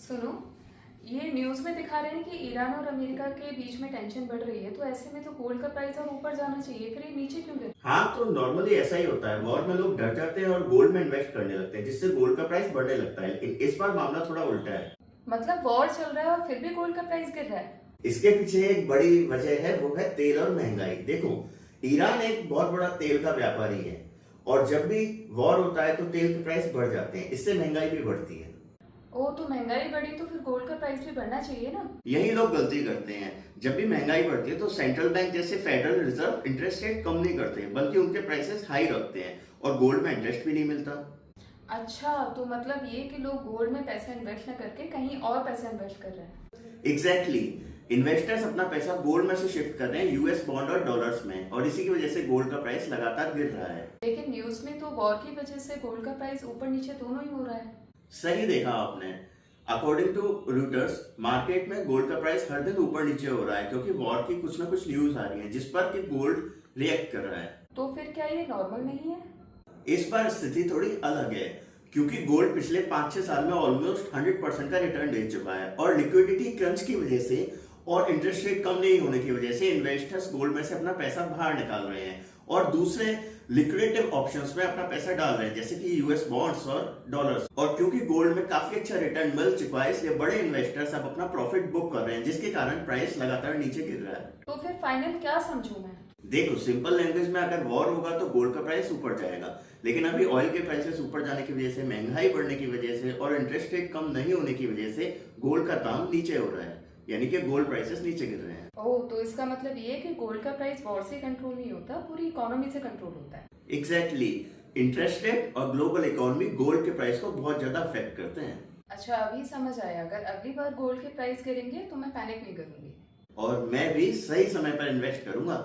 सुनो, ये न्यूज़ में दिखा रहे हैं कि ईरान और अमेरिका के बीच में टेंशन बढ़ रही है, तो ऐसे में तो गोल्ड का प्राइस और ऊपर जाना चाहिए, फिर ये नीचे क्यों गिर? हाँ, तो नॉर्मली ऐसा ही होता है। वॉर में लोग डर जाते हैं और गोल्ड में इन्वेस्ट करने लगते हैं, जिससे गोल्ड का प्राइस बढ़ने लगता है। लेकिन इस बार मामला थोड़ा उल्टा है। मतलब वॉर चल रहा है और फिर भी गोल्ड का प्राइस गिर रहा है? इसके पीछे एक बड़ी वजह है, वो है तेल और महंगाई। देखो, ईरान एक बहुत बड़ा तेल का व्यापारी है और जब भी वॉर होता है तो तेल के प्राइस बढ़ जाते हैं, इससे महंगाई भी बढ़ती है। ओ, तो महंगाई बढ़ी तो फिर गोल्ड का प्राइस भी बढ़ना चाहिए ना? यही लोग गलती करते हैं। जब भी महंगाई बढ़ती है तो सेंट्रल बैंक जैसे फेडरल रिजर्व इंटरेस्ट रेट कम नहीं करते, बल्कि उनके प्राइसेस हाई रखते हैं और गोल्ड में इंटरेस्ट भी नहीं मिलता। अच्छा, तो मतलब ये कि लोग गोल्ड में पैसा इन्वेस्ट न करके कहीं और पैसा इन्वेस्ट कर रहे हैं। एग्जैक्टली, इन्वेस्टर्स अपना पैसा गोल्ड में से शिफ्ट कर रहे हैं यूएस बॉन्ड और डॉलर्स में, और इसी की वजह से गोल्ड का प्राइस लगातार गिर रहा है। लेकिन न्यूज़ में तो वॉर की वजह से गोल्ड का प्राइस ऊपर नीचे दोनों ही हो रहा है। सही देखा आपने। अकॉर्डिंग टू रूटर्स, मार्केट में गोल्ड का प्राइस हर दिन ऊपर नीचे हो रहा है, क्योंकि वॉर की कुछ ना कुछ न्यूज आ रही है जिस पर कि गोल्ड रिएक्ट कर रहा है। तो फिर क्या ये नॉर्मल नहीं है? इस बार स्थिति थोड़ी अलग है, क्योंकि गोल्ड पिछले 5-6 साल में ऑलमोस्ट 100% का रिटर्न दे चुका है, और लिक्विडिटी क्रंच की वजह से और इंटरेस्ट रेट कम नहीं होने की वजह से इन्वेस्टर्स गोल्ड में से अपना पैसा बाहर निकाल रहे हैं और दूसरे लिक्विडेटिव ऑप्शंस में अपना पैसा डाल रहे हैं, जैसे कि यूएस बॉन्ड्स और डॉलर्स। और क्योंकि गोल्ड में काफी अच्छा रिटर्न मिल चुका है, इसलिए बड़े इन्वेस्टर्स अब अपना प्रॉफिट बुक कर रहे हैं, जिसके कारण प्राइस लगातार नीचे गिर रहा है। तो फिर फाइनल क्या समझूं मैं? देखो, सिंपल लैंग्वेज में अगर वॉर होगा तो गोल्ड का प्राइस ऊपर जाएगा, लेकिन अभी ऑयल के प्राइसेस ऊपर जाने की वजह से, महंगाई बढ़ने की वजह से और इंटरेस्ट रेट कम नहीं होने की वजह से गोल्ड का दाम नीचे हो रहा है, यानी कि गोल्ड प्राइसेस नीचे गिर रहे हैं। ओह, तो इसका मतलब ये है कि गोल्ड का प्राइस वॉर से कंट्रोल नहीं होता, पूरी इकोनॉमी से कंट्रोल होता है। एग्जैक्टली, इंटरेस्ट रेट और ग्लोबल इकोनॉमी गोल्ड के प्राइस को बहुत ज्यादा अफेक्ट करते हैं। अच्छा, अभी समझ आया। अगर अगली बार गोल्ड के प्राइस गिरेंगे तो मैं पैनिक नहीं करूंगी। और मैं भी सही समय पर इन्वेस्ट करूंगा।